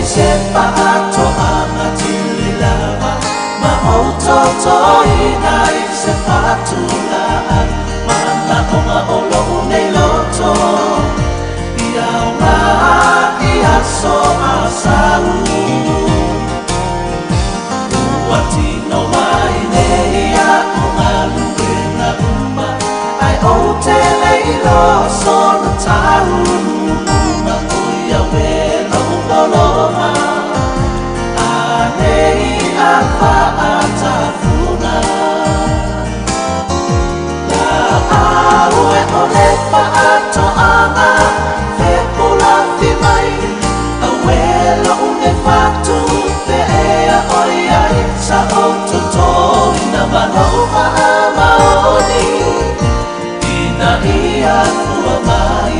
se paato anga tililava mautoto inai se patulaan mana onga olo unei loto ia onga ia so asau uatino mai nei a onga luenga uma ai o te leilo sona tau uma oia welo loloma anei a whaatafuna la aue o le whaato anga whepula whimai a welo une whatu te ea oiai sa o toto ina manoa a maoni ina ia kua mai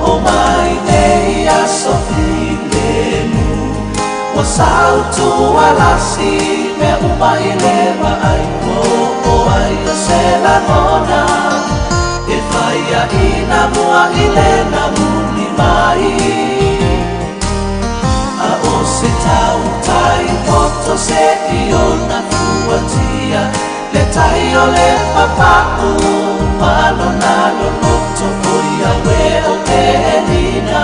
o mai nei a sofilemu wa sautu alasi me umai leva ai o ai o se la nona e faia ina mua ilena muni mai a o se tau tai poto se iona fuatia le tai o le papaku malo nalo loto oia we o penina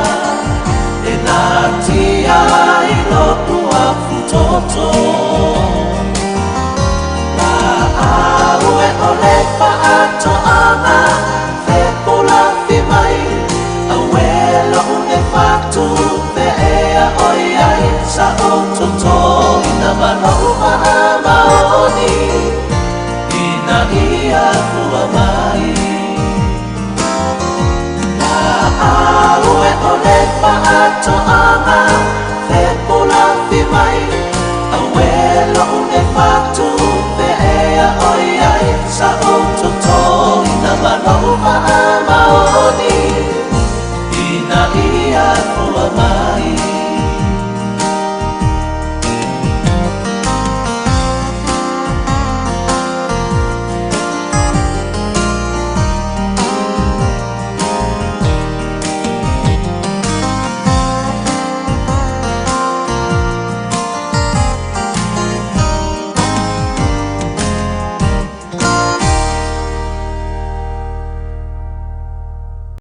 e nati ai lotu a futoto la aue o le paato anga whepula whimai a welo une whatu pe ea oiai sa o toto ina manoa a maoni ina ia kua mai la aue o le paato anga